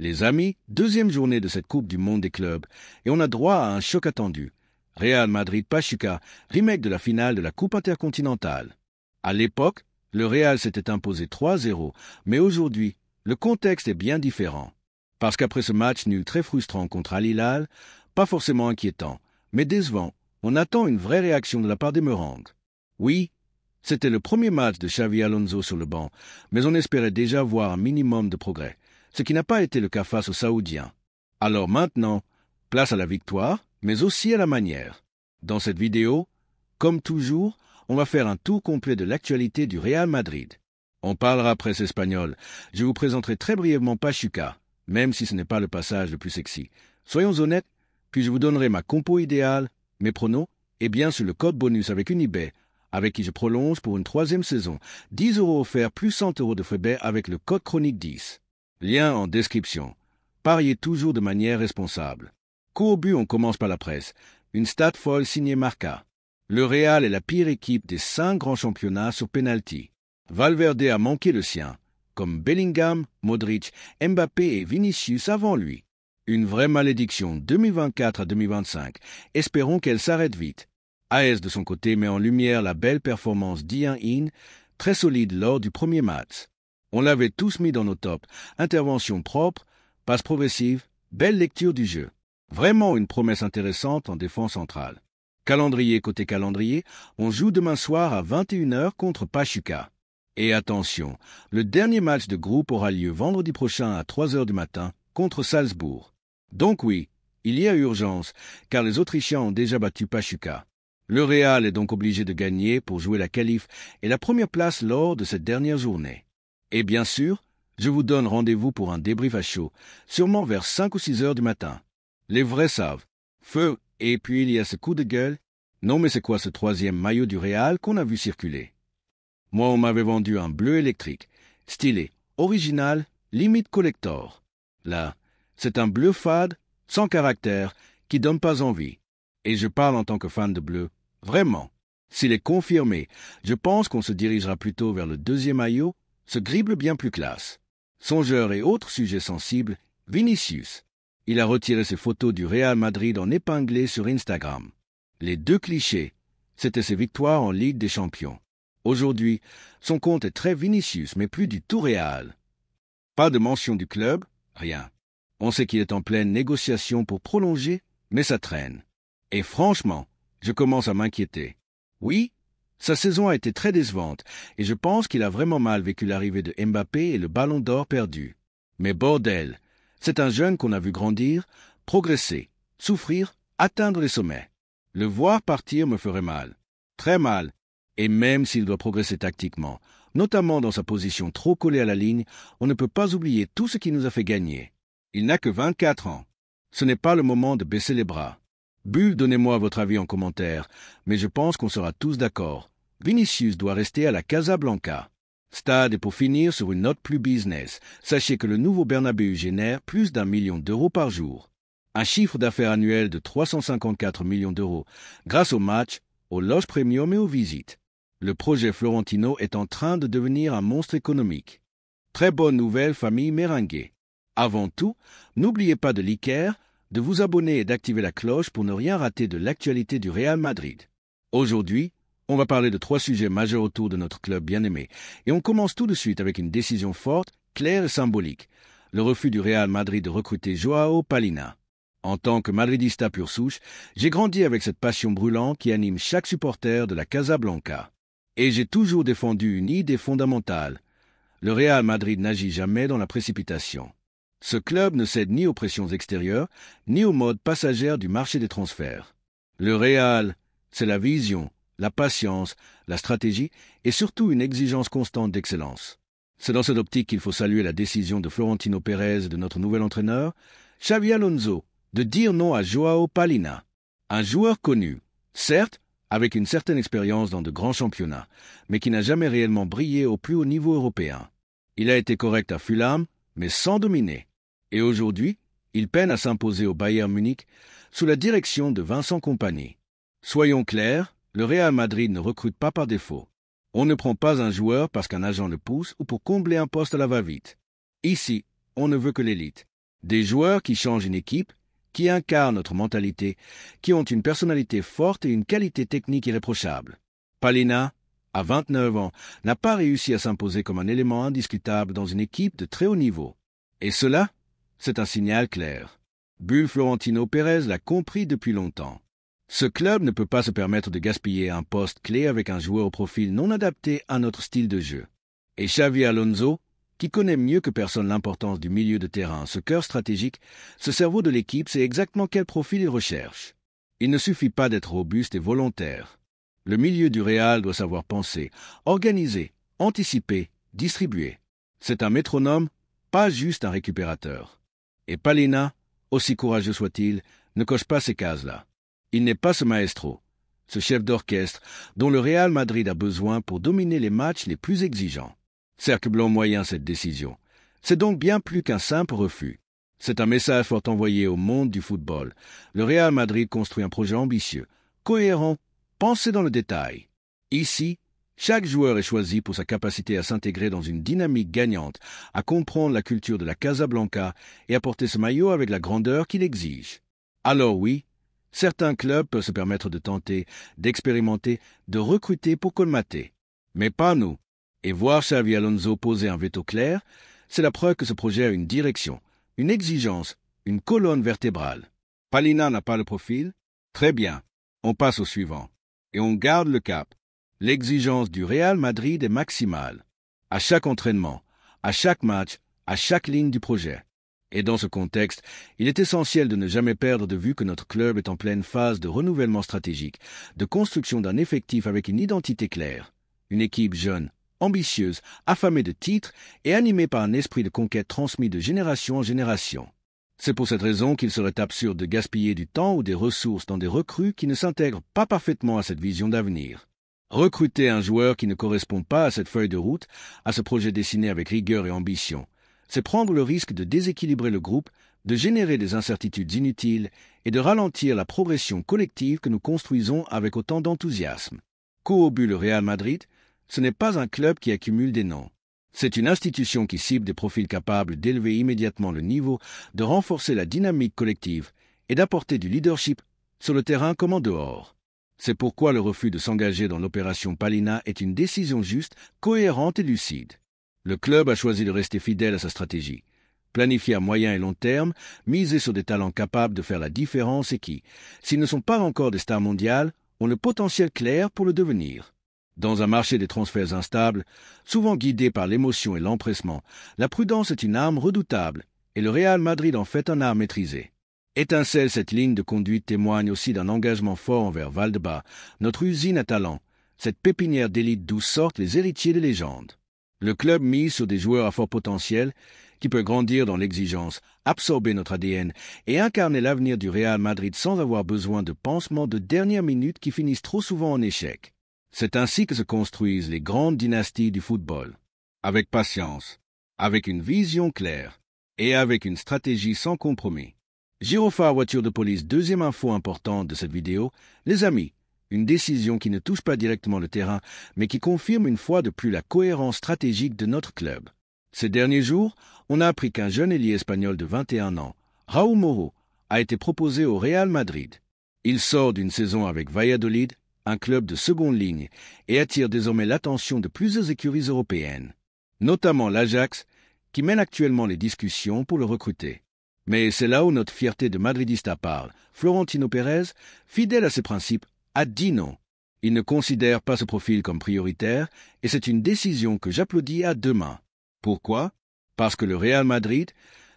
Les amis, deuxième journée de cette Coupe du Monde des clubs, et on a droit à un choc attendu. Real Madrid-Pachuca, remake de la finale de la Coupe intercontinentale. À l'époque, le Real s'était imposé 3-0, mais aujourd'hui, le contexte est bien différent. Parce qu'après ce match nul très frustrant contre Al Hilal, pas forcément inquiétant, mais décevant, on attend une vraie réaction de la part des Merengues. Oui, c'était le premier match de Xavi Alonso sur le banc, mais on espérait déjà voir un minimum de progrès, ce qui n'a pas été le cas face aux Saoudiens. Alors maintenant, place à la victoire, mais aussi à la manière. Dans cette vidéo, comme toujours, on va faire un tour complet de l'actualité du Real Madrid. On parlera presse espagnole. Je vous présenterai très brièvement Pachuca, même si ce n'est pas le passage le plus sexy. Soyons honnêtes, puis je vous donnerai ma compo idéale, mes pronos, et bien sûr le code bonus avec Unibet, avec qui je prolonge pour une 3e saison. 10 € offerts plus 100 € de frais avec le code chronique 10. Lien en description. Pariez toujours de manière responsable. Coup au but, on commence par la presse. Une stat folle signée Marca. Le Real est la pire équipe des 5 grands championnats sur penalty. Valverde a manqué le sien, comme Bellingham, Modric, Mbappé et Vinicius avant lui. Une vraie malédiction 2024 à 2025. Espérons qu'elle s'arrête vite. AS de son côté met en lumière la belle performance d'Ian, très solide lors du premier match. On l'avait tous mis dans nos tops. Intervention propre, passe progressive, belle lecture du jeu. Vraiment une promesse intéressante en défense centrale. Calendrier côté calendrier, on joue demain soir à 21h contre Pachuca. Et attention, le dernier match de groupe aura lieu vendredi prochain à 3h du matin contre Salzbourg. Donc oui, il y a urgence, car les Autrichiens ont déjà battu Pachuca. Le Real est donc obligé de gagner pour jouer la qualif et la première place lors de cette dernière journée. Et bien sûr, je vous donne rendez-vous pour un débrief à chaud, sûrement vers 5 ou 6 heures du matin. Les vrais savent. Feu, et puis il y a ce coup de gueule. Non mais c'est quoi ce 3e maillot du Real qu'on a vu circuler? Moi on m'avait vendu un bleu électrique, stylé, original, limite collector. Là, c'est un bleu fade, sans caractère, qui donne pas envie. Et je parle en tant que fan de bleu. Vraiment. S'il est confirmé, je pense qu'on se dirigera plutôt vers le 2e maillot, ce gris bleu bien plus classe. Songeur et autres sujets sensibles, Vinicius. Il a retiré ses photos du Real Madrid en épinglé sur Instagram. Les 2 clichés, c'était ses victoires en Ligue des Champions. Aujourd'hui, son compte est très Vinicius, mais plus du tout Real. Pas de mention du club, rien. On sait qu'il est en pleine négociation pour prolonger, mais ça traîne. Et franchement, je commence à m'inquiéter. Oui, sa saison a été très décevante, et je pense qu'il a vraiment mal vécu l'arrivée de Mbappé et le ballon d'or perdu. Mais bordel, c'est un jeune qu'on a vu grandir, progresser, souffrir, atteindre les sommets. Le voir partir me ferait mal. Très mal. Et même s'il doit progresser tactiquement, notamment dans sa position trop collée à la ligne, on ne peut pas oublier tout ce qui nous a fait gagner. Il n'a que 24 ans. Ce n'est pas le moment de baisser les bras. Bull, donnez-moi votre avis en commentaire, mais je pense qu'on sera tous d'accord. Vinicius doit rester à la Casablanca. Stade et pour finir sur une note plus business, sachez que le nouveau Bernabéu génère plus d'1 million d'euros par jour. Un chiffre d'affaires annuel de 354 millions d'euros grâce aux matchs, aux loges premium et aux visites. Le projet Florentino est en train de devenir un monstre économique. Très bonne nouvelle, famille merengue. Avant tout, n'oubliez pas de liker, de vous abonner et d'activer la cloche pour ne rien rater de l'actualité du Real Madrid. Aujourd'hui, on va parler de 3 sujets majeurs autour de notre club bien-aimé. Et on commence tout de suite avec une décision forte, claire et symbolique. Le refus du Real Madrid de recruter Joao Palhinha. En tant que madridista pure souche, j'ai grandi avec cette passion brûlante qui anime chaque supporter de la Casablanca. Et j'ai toujours défendu une idée fondamentale. Le Real Madrid n'agit jamais dans la précipitation. Ce club ne cède ni aux pressions extérieures, ni aux modes passagères du marché des transferts. Le Real, c'est la vision, la patience, la stratégie et surtout une exigence constante d'excellence. C'est dans cette optique qu'il faut saluer la décision de Florentino Pérez, de notre nouvel entraîneur, Xavi Alonso, de dire non à Joao Palhinha. Un joueur connu, certes, avec une certaine expérience dans de grands championnats, mais qui n'a jamais réellement brillé au plus haut niveau européen. Il a été correct à Fulham, mais sans dominer. Et aujourd'hui, il peine à s'imposer au Bayern Munich sous la direction de Vincent Kompany. Soyons clairs, le Real Madrid ne recrute pas par défaut. On ne prend pas un joueur parce qu'un agent le pousse ou pour combler un poste à la va-vite. Ici, on ne veut que l'élite. Des joueurs qui changent une équipe, qui incarnent notre mentalité, qui ont une personnalité forte et une qualité technique irréprochable. Palhinha, à 29 ans, n'a pas réussi à s'imposer comme un élément indiscutable dans une équipe de très haut niveau. Et cela, c'est un signal clair. Bull Florentino Pérez l'a compris depuis longtemps. Ce club ne peut pas se permettre de gaspiller un poste clé avec un joueur au profil non adapté à notre style de jeu. Et Xavi Alonso, qui connaît mieux que personne l'importance du milieu de terrain, ce cœur stratégique, ce cerveau de l'équipe, sait exactement quel profil il recherche. Il ne suffit pas d'être robuste et volontaire. Le milieu du Real doit savoir penser, organiser, anticiper, distribuer. C'est un métronome, pas juste un récupérateur. Et Palhinha, aussi courageux soit-il, ne coche pas ces cases-là. Il n'est pas ce maestro, ce chef d'orchestre dont le Real Madrid a besoin pour dominer les matchs les plus exigeants. Cercle blanc moyen cette décision. C'est donc bien plus qu'un simple refus. C'est un message fort envoyé au monde du football. Le Real Madrid construit un projet ambitieux, cohérent, pensé dans le détail. Ici, chaque joueur est choisi pour sa capacité à s'intégrer dans une dynamique gagnante, à comprendre la culture de la Casablanca et à porter ce maillot avec la grandeur qu'il exige. Alors oui, certains clubs peuvent se permettre de tenter, d'expérimenter, de recruter pour colmater. Mais pas nous. Et voir Xavi Alonso poser un veto clair, c'est la preuve que ce projet a une direction, une exigence, une colonne vertébrale. Palhinha n'a pas le profil? Très bien, on passe au suivant. Et on garde le cap. L'exigence du Real Madrid est maximale. À chaque entraînement, à chaque match, à chaque ligne du projet. Et dans ce contexte, il est essentiel de ne jamais perdre de vue que notre club est en pleine phase de renouvellement stratégique, de construction d'un effectif avec une identité claire. Une équipe jeune, ambitieuse, affamée de titres et animée par un esprit de conquête transmis de génération en génération. C'est pour cette raison qu'il serait absurde de gaspiller du temps ou des ressources dans des recrues qui ne s'intègrent pas parfaitement à cette vision d'avenir. Recruter un joueur qui ne correspond pas à cette feuille de route, à ce projet dessiné avec rigueur et ambition, c'est prendre le risque de déséquilibrer le groupe, de générer des incertitudes inutiles et de ralentir la progression collective que nous construisons avec autant d'enthousiasme. Qu'au but le Real Madrid, ce n'est pas un club qui accumule des noms. C'est une institution qui cible des profils capables d'élever immédiatement le niveau, de renforcer la dynamique collective et d'apporter du leadership sur le terrain comme en dehors. C'est pourquoi le refus de s'engager dans l'opération Palhinha est une décision juste, cohérente et lucide. Le club a choisi de rester fidèle à sa stratégie. Planifier à moyen et long terme, miser sur des talents capables de faire la différence et qui, s'ils ne sont pas encore des stars mondiales, ont le potentiel clair pour le devenir. Dans un marché des transferts instables, souvent guidé par l'émotion et l'empressement, la prudence est une arme redoutable, et le Real Madrid en fait un art maîtrisé. Étincelle cette ligne de conduite témoigne aussi d'un engagement fort envers Valdebebas, notre usine à talent, cette pépinière d'élite d'où sortent les héritiers des légendes. Le club mise sur des joueurs à fort potentiel, qui peut grandir dans l'exigence, absorber notre ADN et incarner l'avenir du Real Madrid sans avoir besoin de pansements de dernière minute qui finissent trop souvent en échec. C'est ainsi que se construisent les grandes dynasties du football. Avec patience, avec une vision claire et avec une stratégie sans compromis. Gyrophare voiture de police, deuxième info importante de cette vidéo. Les amis, une décision qui ne touche pas directement le terrain, mais qui confirme une fois de plus la cohérence stratégique de notre club. Ces derniers jours, on a appris qu'un jeune ailier espagnol de 21 ans, Raúl Moro, a été proposé au Real Madrid. Il sort d'une saison avec Valladolid, un club de seconde ligne, et attire désormais l'attention de plusieurs écuries européennes, notamment l'Ajax, qui mène actuellement les discussions pour le recruter. Mais c'est là où notre fierté de madridista parle. Florentino Pérez, fidèle à ses principes, a dit non. Il ne considère pas ce profil comme prioritaire, et c'est une décision que j'applaudis à deux mains. Pourquoi? Parce que le Real Madrid,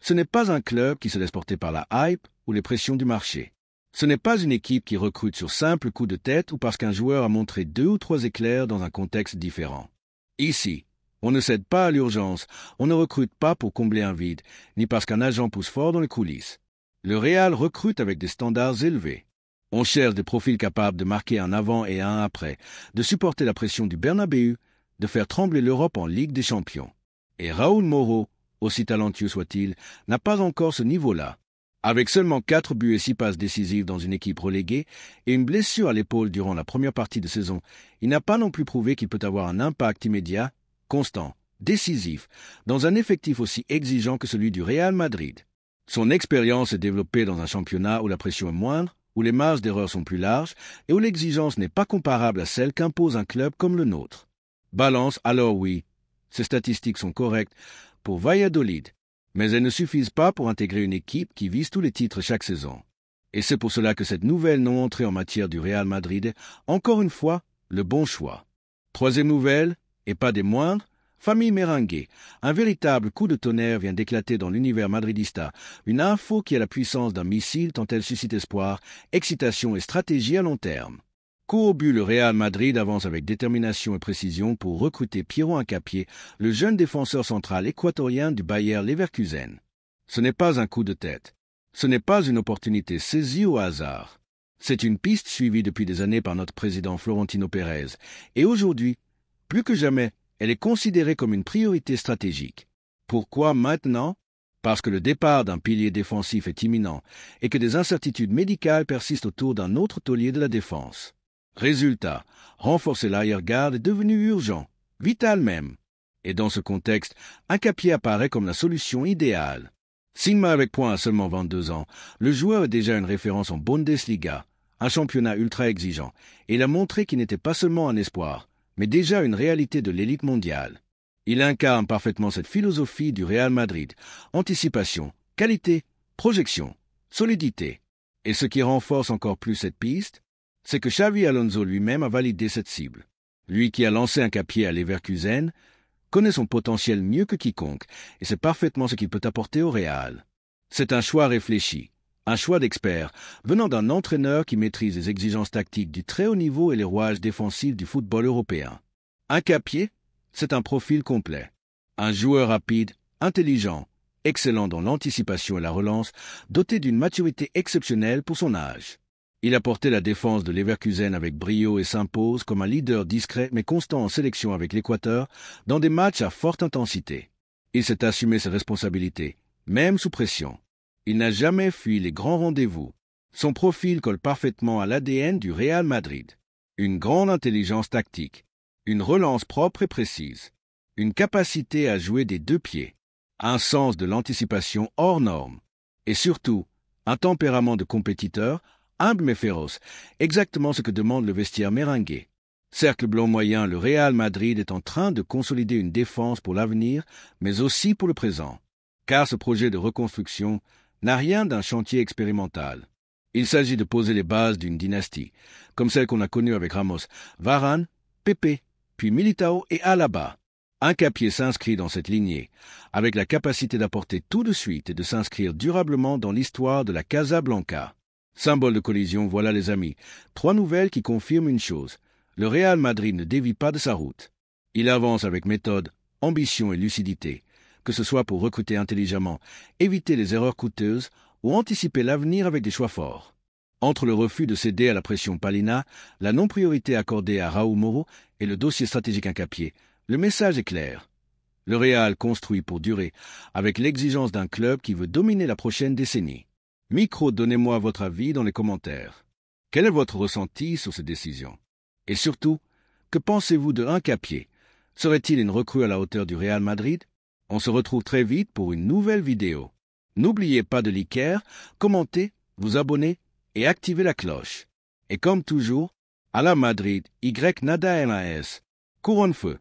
ce n'est pas un club qui se laisse porter par la hype ou les pressions du marché. Ce n'est pas une équipe qui recrute sur simple coup de tête ou parce qu'un joueur a montré 2 ou 3 éclairs dans un contexte différent. Ici, on ne cède pas à l'urgence, on ne recrute pas pour combler un vide, ni parce qu'un agent pousse fort dans les coulisses. Le Real recrute avec des standards élevés. On cherche des profils capables de marquer un avant et un après, de supporter la pression du Bernabéu, de faire trembler l'Europe en Ligue des Champions. Et Raúl Moro, aussi talentueux soit-il, n'a pas encore ce niveau-là. Avec seulement 4 buts et 6 passes décisives dans une équipe reléguée et une blessure à l'épaule durant la première partie de saison, il n'a pas non plus prouvé qu'il peut avoir un impact immédiat, constant, décisif, dans un effectif aussi exigeant que celui du Real Madrid. Son expérience est développée dans un championnat où la pression est moindre, où les marges d'erreur sont plus larges et où l'exigence n'est pas comparable à celle qu'impose un club comme le nôtre. Balance, alors oui, ces statistiques sont correctes pour Valladolid, mais elles ne suffisent pas pour intégrer une équipe qui vise tous les titres chaque saison. Et c'est pour cela que cette nouvelle non-entrée en matière du Real Madrid est, encore une fois, le bon choix. Troisième nouvelle, et pas des moindres, famille Merengue. Un véritable coup de tonnerre vient d'éclater dans l'univers madridista, une info qui a la puissance d'un missile tant elle suscite espoir, excitation et stratégie à long terme. Coup au but, le Real Madrid avance avec détermination et précision pour recruter Piero Hincapié, le jeune défenseur central équatorien du Bayer Leverkusen. Ce n'est pas un coup de tête. Ce n'est pas une opportunité saisie au hasard. C'est une piste suivie depuis des années par notre président Florentino Pérez. Et aujourd'hui, plus que jamais, elle est considérée comme une priorité stratégique. Pourquoi maintenant ? Parce que le départ d'un pilier défensif est imminent et que des incertitudes médicales persistent autour d'un autre taulier de la défense. Résultat, renforcer l'arrière-garde est devenu urgent, vital même. Et dans ce contexte, Hincapié apparaît comme la solution idéale. Sigma avec points à seulement 22 ans, le joueur est déjà une référence en Bundesliga, un championnat ultra exigeant, et il a montré qu'il n'était pas seulement un espoir, mais déjà une réalité de l'élite mondiale. Il incarne parfaitement cette philosophie du Real Madrid, anticipation, qualité, projection, solidité. Et ce qui renforce encore plus cette piste, c'est que Xavi Alonso lui-même a validé cette cible. Lui qui a lancé Hincapié à Leverkusen, connaît son potentiel mieux que quiconque, et c'est parfaitement ce qu'il peut apporter au Real. C'est un choix réfléchi, un choix d'expert, venant d'un entraîneur qui maîtrise les exigences tactiques du très haut niveau et les rouages défensifs du football européen. Hincapié, c'est un profil complet. Un joueur rapide, intelligent, excellent dans l'anticipation et la relance, doté d'une maturité exceptionnelle pour son âge. Il a porté la défense de Leverkusen avec brio et s'impose comme un leader discret mais constant en sélection avec l'Équateur dans des matchs à forte intensité. Il s'est assumé ses responsabilités, même sous pression. Il n'a jamais fui les grands rendez-vous. Son profil colle parfaitement à l'ADN du Real Madrid. Une grande intelligence tactique, une relance propre et précise, une capacité à jouer des deux pieds, un sens de l'anticipation hors norme, et surtout, un tempérament de compétiteur humble mais féroce, exactement ce que demande le vestiaire merengue. Cercle blanc moyen, le Real Madrid est en train de consolider une défense pour l'avenir, mais aussi pour le présent. Car ce projet de reconstruction n'a rien d'un chantier expérimental. Il s'agit de poser les bases d'une dynastie, comme celle qu'on a connue avec Ramos, Varane, Pepe, puis Militao et Alaba. Hincapié s'inscrit dans cette lignée, avec la capacité d'apporter tout de suite et de s'inscrire durablement dans l'histoire de la Casablanca. Symbole de collision, voilà les amis. 3 nouvelles qui confirment une chose. Le Real Madrid ne dévie pas de sa route. Il avance avec méthode, ambition et lucidité, que ce soit pour recruter intelligemment, éviter les erreurs coûteuses ou anticiper l'avenir avec des choix forts. Entre le refus de céder à la pression Palina, la non-priorité accordée à Raúl Moro et le dossier stratégique Hincapié, le message est clair. Le Real construit pour durer, avec l'exigence d'un club qui veut dominer la prochaine décennie. Micro, donnez-moi votre avis dans les commentaires. Quel est votre ressenti sur ces décisions? Et surtout, que pensez-vous de Hincapié? Serait-il une recrue à la hauteur du Real Madrid? On se retrouve très vite pour une nouvelle vidéo. N'oubliez pas de liker, commenter, vous abonner et activer la cloche. Et comme toujours, à la Madrid, Y nada NAS, couronne feu.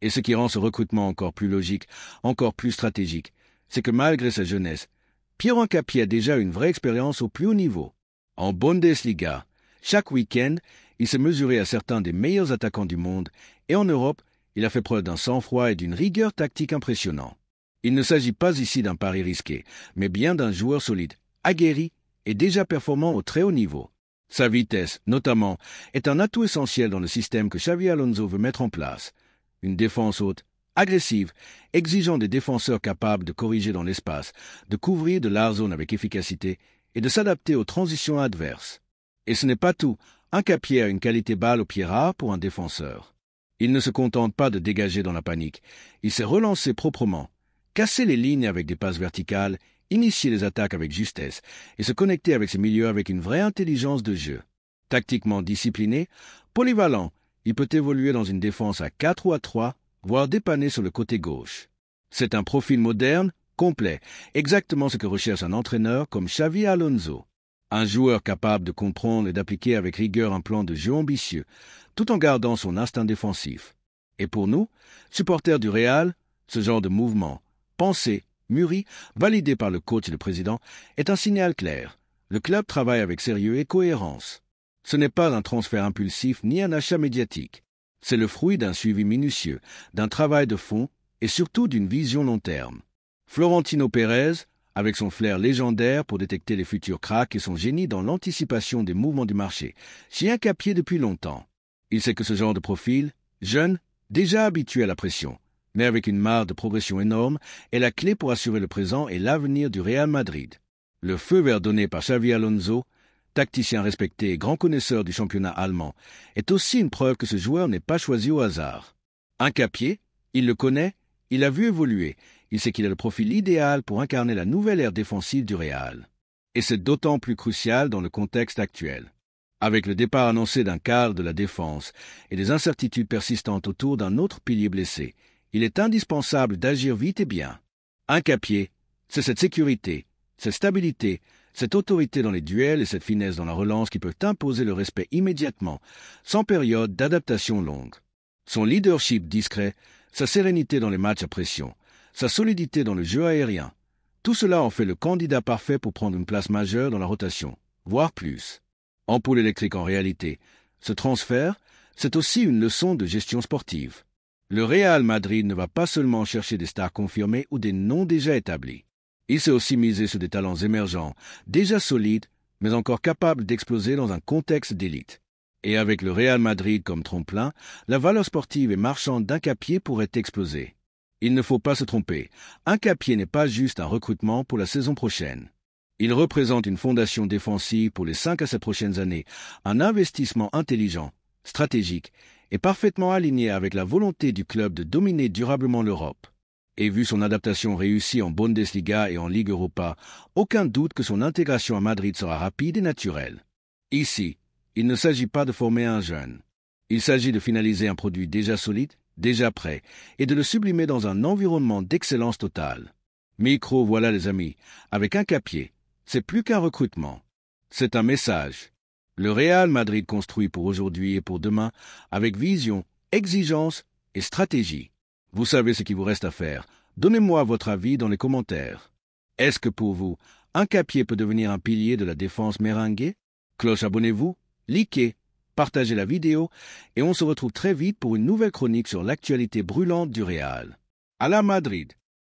Et ce qui rend ce recrutement encore plus logique, encore plus stratégique, c'est que malgré sa jeunesse, Piero Hincapié a déjà une vraie expérience au plus haut niveau. En Bundesliga, chaque week-end, il s'est mesuré à certains des meilleurs attaquants du monde, et en Europe, il a fait preuve d'un sang-froid et d'une rigueur tactique impressionnants. Il ne s'agit pas ici d'un pari risqué, mais bien d'un joueur solide, aguerri et déjà performant au très haut niveau. Sa vitesse, notamment, est un atout essentiel dans le système que Xavi Alonso veut mettre en place. Une défense haute, agressive, exigeant des défenseurs capables de corriger dans l'espace, de couvrir de larges zones avec efficacité et de s'adapter aux transitions adverses. Et ce n'est pas tout. Hincapié a une qualité balle au pied rare pour un défenseur. Il ne se contente pas de dégager dans la panique. Il sait relancer proprement, casser les lignes avec des passes verticales, initier les attaques avec justesse et se connecter avec ses milieux avec une vraie intelligence de jeu. Tactiquement discipliné, polyvalent, il peut évoluer dans une défense à 4 ou à 3, voire dépanner sur le côté gauche. C'est un profil moderne, Complet, exactement ce que recherche un entraîneur comme Xavi Alonso. Un joueur capable de comprendre et d'appliquer avec rigueur un plan de jeu ambitieux, tout en gardant son instinct défensif. Et pour nous, supporters du Real, ce genre de mouvement, pensé, mûri, validé par le coach et le président, est un signal clair. Le club travaille avec sérieux et cohérence. Ce n'est pas un transfert impulsif ni un achat médiatique. C'est le fruit d'un suivi minutieux, d'un travail de fond et surtout d'une vision long terme. Florentino Pérez, avec son flair légendaire pour détecter les futurs cracks et son génie dans l'anticipation des mouvements du marché, s'y a pied depuis longtemps. Il sait que ce genre de profil, jeune, déjà habitué à la pression, mais avec une marge de progression énorme, est la clé pour assurer le présent et l'avenir du Real Madrid. Le feu vert donné par Xavi Alonso, tacticien respecté et grand connaisseur du championnat allemand, est aussi une preuve que ce joueur n'est pas choisi au hasard. Incapié, il le connaît, il l'a vu évoluer, il sait qu'il a le profil idéal pour incarner la nouvelle ère défensive du Real. Et c'est d'autant plus crucial dans le contexte actuel. Avec le départ annoncé d'un cadre de la défense et des incertitudes persistantes autour d'un autre pilier blessé, il est indispensable d'agir vite et bien. Incapié, c'est cette sécurité, cette stabilité, cette autorité dans les duels et cette finesse dans la relance qui peuvent imposer le respect immédiatement, sans période d'adaptation longue. Son leadership discret, sa sérénité dans les matchs à pression, sa solidité dans le jeu aérien, tout cela en fait le candidat parfait pour prendre une place majeure dans la rotation, voire plus. Ampoule électrique en réalité, ce transfert, c'est aussi une leçon de gestion sportive. Le Real Madrid ne va pas seulement chercher des stars confirmées ou des noms déjà établis. Il s'est aussi misé sur des talents émergents, déjà solides, mais encore capables d'exploser dans un contexte d'élite. Et avec le Real Madrid comme tremplin, la valeur sportive et marchande d'Incapié pourrait exploser. Il ne faut pas se tromper, Incapié n'est pas juste un recrutement pour la saison prochaine. Il représente une fondation défensive pour les 5 à 7 prochaines années, un investissement intelligent, stratégique et parfaitement aligné avec la volonté du club de dominer durablement l'Europe. Et vu son adaptation réussie en Bundesliga et en Ligue Europa, aucun doute que son intégration à Madrid sera rapide et naturelle. Ici, il ne s'agit pas de former un jeune. Il s'agit de finaliser un produit déjà solide, déjà prêt, et de le sublimer dans un environnement d'excellence totale. Micro, voilà les amis, avec Incapié, c'est plus qu'un recrutement. C'est un message. Le Real Madrid construit pour aujourd'hui et pour demain, avec vision, exigence et stratégie. Vous savez ce qu'il vous reste à faire. Donnez-moi votre avis dans les commentaires. Est-ce que pour vous, Incapié peut devenir un pilier de la défense merengue? Cloche, abonnez-vous, likez, partagez la vidéo et on se retrouve très vite pour une nouvelle chronique sur l'actualité brûlante du Real. À la Madrid!